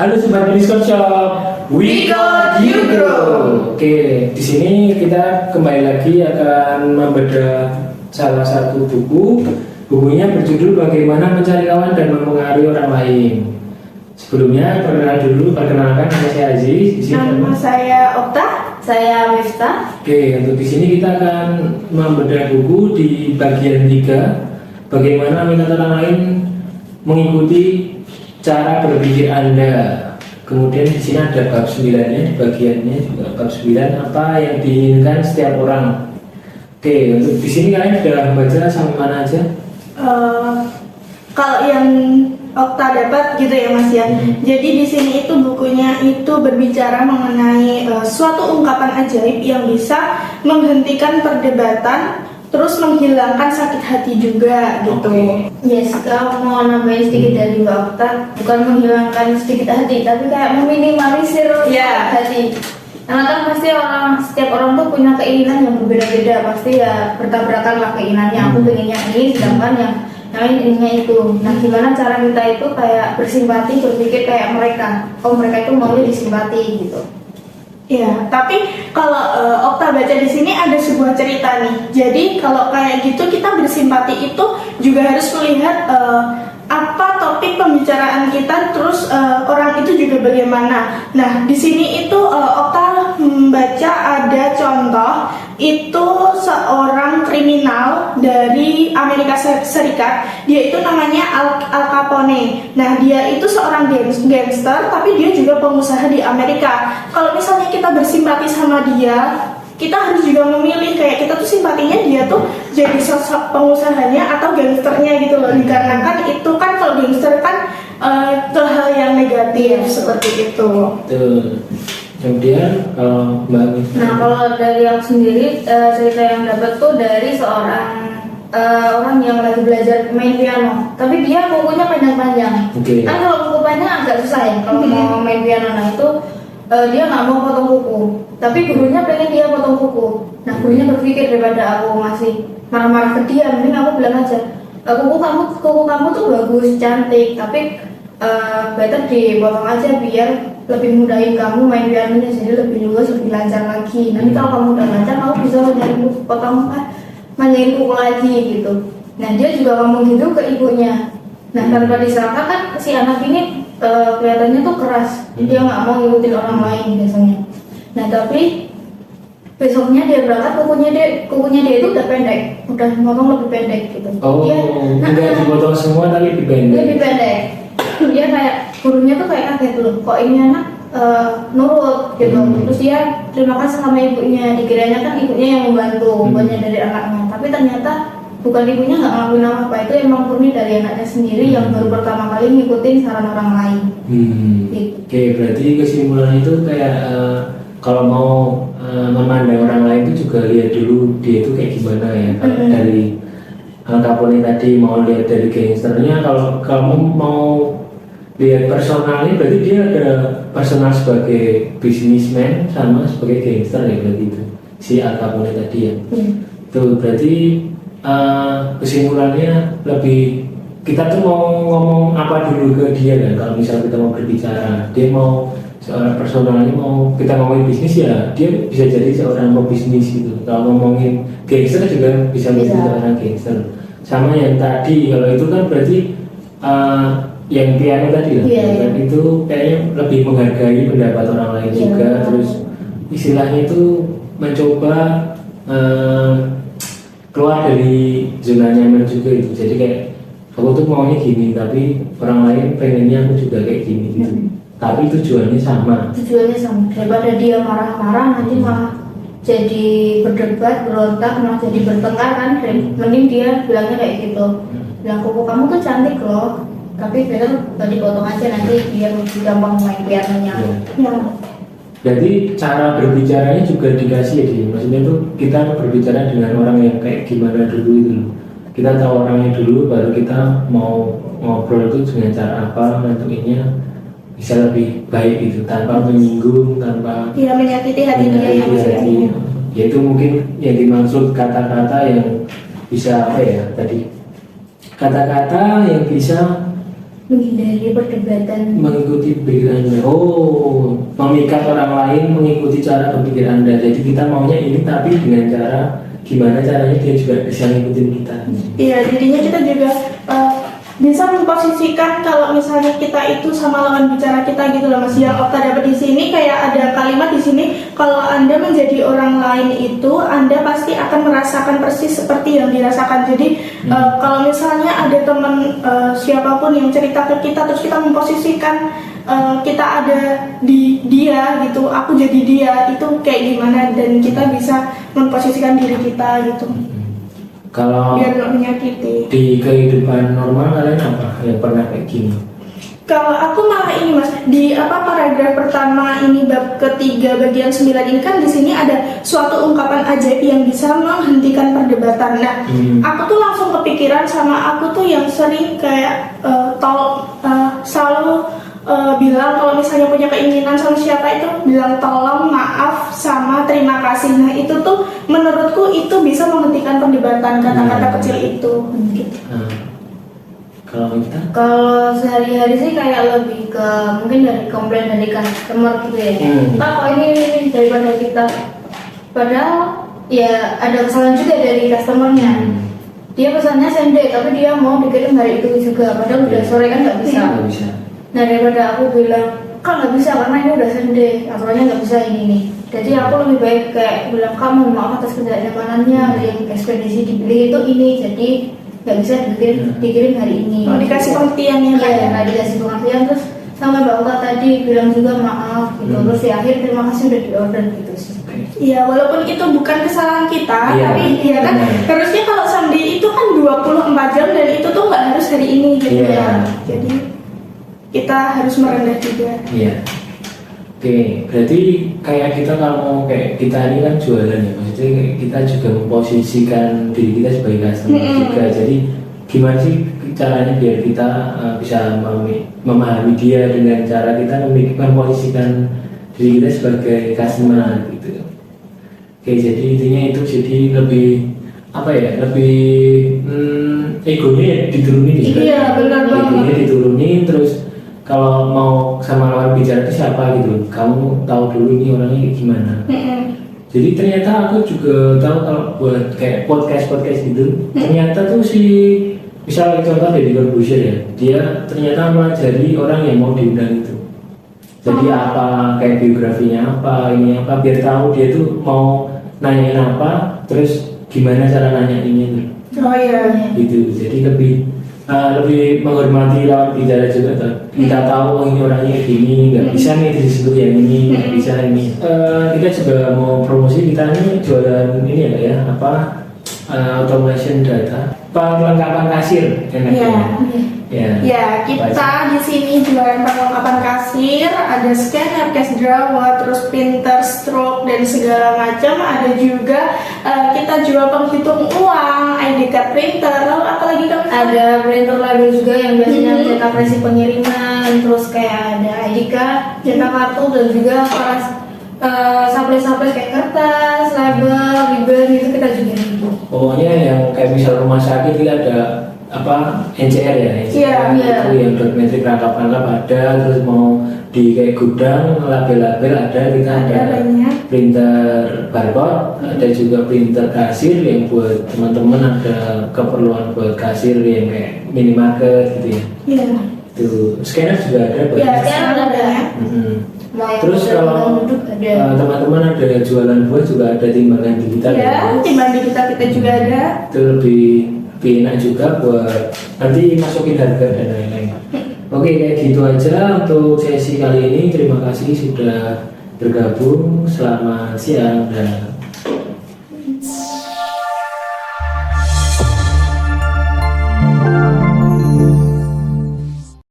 Halo Sobat Discord Shop, We got you, bro. Oke, di sini kita kembali lagi akan membedah salah satu buku. Bukunya berjudul Bagaimana Mencari Kawan dan Mempengaruhi Orang Lain. Sebelumnya perkenalkan nama saya Aziz. Di sini Nama saya Okta, saya Miftah. Oke, untuk di sini kita akan membedah buku di bagian 3. Bagaimana minat orang lain mengikuti cara berpikir Anda. Kemudian di sini ada bab 9-nya, di bagiannya juga bab 9 apa yang diinginkan setiap orang. Oke, untuk di sini kalian sudah baca sampai mana aja? Kalau yang Okta dapat gitu ya Mas ya. Jadi di sini itu bukunya itu berbicara mengenai suatu ungkapan ajaib yang bisa menghentikan perdebatan, terus menghilangkan sakit hati juga gitu. Yes, kalau mau nambahin sedikit dari Mbak Okta, bukan menghilangkan sedikit hati, tapi kayak meminimalisir Ya. hati. Karena kan pasti setiap orang tuh punya keinginan yang berbeda-beda, pasti ya bertabrakan lah keinginannya. Aku pengennya ini, sedangkan yang lain inginnya itu. Nah, gimana cara kita itu kayak bersimpati, berpikir kayak mereka. Oh, mereka itu maunya disimpati gitu. Ya, tapi kalau Okta baca di sini ada sebuah cerita nih. Jadi kalau kayak gitu kita bersimpati itu juga harus melihat apa topik pembicaraan kita, terus orang itu juga bagaimana. Nah, di sini itu Okta membaca ada contoh itu seorang kriminal dari Amerika Serikat. Dia itu namanya Al Capone. Nah, dia itu seorang gangster, tapi dia juga pengusaha di Amerika. Kalau misalnya kita bersimpati sama dia, kita harus juga memilih kayak kita tuh simpatinya dia tuh jadi sosok pengusahanya atau gangsternya gitu loh. Dikarenakan itu kan kalau gangster kan ke hal yang negatif seperti itu. Tuh. Kemudian kalau Mbak Miftah. Nah, kalau dari aku sendiri, cerita yang dapat tuh dari seorang orang yang lagi belajar main piano, tapi dia bukunya panjang-panjang. Oke. Kan kalau buku panjang agak susah ya kalau mau main piano. Nah itu dia nggak mau potong kuku, tapi gurunya pengen dia potong kuku. Nah gurunya berpikir daripada aku masih marah-marah ke dia, mending aku bilang aja, kuku kamu tuh bagus, cantik, tapi better dipotong aja biar lebih mudahin kamu main pianonya, jadi lebih luas, lebih lancar lagi. Nanti kalau kamu udah lancar, kamu bisa manjain kuku lagi gitu. Nah dia juga ngomong gitu ke ibunya. Nah tanpa disangka kan si anak ini kelihatannya tuh keras, dia nggak mau ngikutin orang lain biasanya. Nah tapi besoknya dia berangkat, kukunya dia itu udah pendek, udah ngomong lebih pendek gitu. Oh, enggak dipotong semua tapi dipendek. Lebih pendek. Dia kayak gurunya tuh kayak kaget loh, kok ini anak nurut gitu. Terus dia terima kasih sama ibunya, dikiranya kan ibunya yang membantu buatnya dari anaknya, tapi ternyata bukan ibunya nggak ngelakuin apa, itu emang murni dari anaknya sendiri yang baru pertama kali ngikutin saran orang lain. Gitu. Oke, berarti kesimpulan itu kayak kalau mau memandang orang lain itu juga lihat dulu dia itu kayak gimana ya. Kalau dari Al Capone tadi mau lihat dari gangsternya, kalau kamu mau lihat personalnya berarti dia ada personal sebagai businessman sama sebagai gangster ya, berarti itu si Al Capone tadi ya. Tuh berarti kesimpulannya lebih kita tuh mau ngomong apa dulu ke dia kan. Kalau misal kita mau berbicara, dia mau seorang personalnya, mau kita ngomongin bisnis ya dia bisa jadi seorang pebisnis gitu. Kalau ngomongin gangster juga bisa menjadi seorang gangster. Sama yang tadi, kalau itu kan berarti yang piano tadi lah, kan itu kayaknya lebih menghargai pendapat orang lain juga. Terus istilahnya itu mencoba keluar dari zona nyaman juga itu. Jadi kayak aku tuh maunya gini, tapi orang lain pengennya aku juga kayak gini gitu. Tapi tujuannya sama. Daripada dia marah-marah nanti malah jadi berdebat, berontak, malah jadi bertengkar kan. Mending dia bilangnya kayak gitu, bilang kuku kamu tuh cantik loh, tapi better dipotong aja, nanti dia lebih gampang main pianonya. Jadi cara berbicaranya juga dikasih ya, maksudnya tuh kita berbicara dengan orang yang kayak gimana dulu itu. Kita tahu orangnya dulu, baru kita mau ngobrol itu dengan cara apa, nentuinnya bisa lebih baik gitu, tanpa menyinggung, tanpa Menyakiti hati dia yang hati. Yaitu mungkin yang dimaksud kata-kata yang bisa apa ya tadi, kata-kata yang bisa menghindari perdebatan. Mengikuti pikir Anda. Oh, memikat orang lain mengikuti cara berpikir Anda. Jadi kita maunya ini tapi dengan cara gimana caranya dia juga bisa ngikutin kita. Iya, jadinya kita juga bisa memposisikan kalau misalnya kita itu sama lawan bicara kita gitu loh Mas. Yang Okta dapat di sini kayak ada kalimat di sini, kalau Anda menjadi orang lain itu Anda pasti akan merasakan persis seperti yang dirasakan. Jadi kalau misalnya ada teman siapapun yang cerita ke kita terus kita memposisikan kita ada di dia gitu, aku jadi dia, itu kayak gimana, dan kita bisa memposisikan diri kita gitu. Kalau Biar nggak menyakiti. di kehidupan normal kalian apa yang pernah kayak gini? Kalau aku malah ini Mas, di paragraf pertama ini bab ketiga bagian 9 ini kan di sini ada suatu ungkapan ajaib yang bisa menghentikan perdebatan. Nah, aku tuh langsung kepikiran sama aku tuh yang sering kayak selalu bilang kalau misalnya punya keinginan sama siapa itu bilang tolong, maaf, sama terima kasih. Nah itu tuh menurutku itu bisa menghentikan perdebatan kata-kata kecil itu gitu. Kalau kita? Kalau sehari-hari sih kayak lebih ke mungkin dari komplain dari customer gitu ya. Pak kok ini daripada kita, padahal ya ada kesalahan juga dari customernya. Dia pesannya same day tapi dia mau dikirim hari itu juga, padahal udah sore kan nggak bisa. Nggak bisa. Nah daripada aku bilang kan nggak bisa karena ini udah same day, aturannya nggak bisa ini nih. Jadi aku lebih baik kayak bilang kamu maaf atas ketidaknyamanannya, yang ekspedisi dibeli itu ini jadi nggak bisa dikirim hari ini. Oh, dikasih pengertian ya Kak? Iya, nggak dikasih pengertian, terus sama Mbak Uta tadi bilang juga maaf gitu. Terus di akhir terima kasih udah di order gitu sih. Iya, walaupun itu bukan kesalahan kita, Iya, tapi ya kan harusnya kalau Sunday itu kan 24 jam dan itu tuh nggak harus hari ini gitu ya. Jadi kita harus merendah juga. Iya. Oke, berarti kayak kita kalau kayak kita ini kan jualan ya, maksudnya kita juga memposisikan diri kita sebagai customer juga. Jadi gimana sih caranya biar kita bisa memahami dia dengan cara kita memposisikan diri kita sebagai customer gitu. Oke, jadi intinya itu jadi lebih apa ya, lebih egonya ya diturunin ya. Iya, benar banget. Egonya diturunin, terus kalau mau sama lawan bicara itu siapa gitu, kamu tahu dulu ini orangnya kayak gimana. Jadi ternyata aku juga tahu kalau buat kayak podcast gitu, ternyata tuh si misalnya contoh dari Corbusier ya, dia ternyata melajari orang yang mau diundang itu. Jadi apa kayak biografinya apa, ini apa, biar tahu dia tuh mau nanyain apa, terus gimana cara nanyainnya itu. Oh iya. Gitu. Jadi lebih menghormati lawan bicara juga tuh. Kita tahu oh ini orangnya kayak gini, nggak bisa nih di situ yang ini, nggak bisa ini. Kita juga mau promosi, kita ini jualan ini ya automation data, perlengkapan kasir enaknya. Ya, kita di sini jualan perlengkapan kasir, ada scanner, cash drawer, terus printer, stroke dan segala macam. Ada juga kita jual penghitung uang, ID card printer, lalu apalagi kan Ada printer label juga yang biasanya cetak resi pengiriman, terus kayak ada ID card, cetak kartu dan juga supply kayak kertas, label, ribbon itu kita juga gitu. Pokoknya yang kayak misal rumah sakit itu ada NCR ya, Iya. itu yang dokumenter rangkap-rangkap ada, terus mau di kayak gudang label-label ada, kita ada banyak. printer barcode, ada juga printer kasir yang buat teman-teman ada keperluan buat kasir yang kayak minimarket gitu ya. Iya. Itu scanner juga ada buat. Iya, Sekarang ada. Mau yang Terus model kalau duduk ada. teman-teman ada jualan buah juga ada timbangan digital Iya, timbang kita juga ada. itu lebih enak juga buat nanti masukin harga dan lain-lain. Oke, kayak gitu aja untuk sesi kali ini. Terima kasih sudah bergabung. Selamat siang dan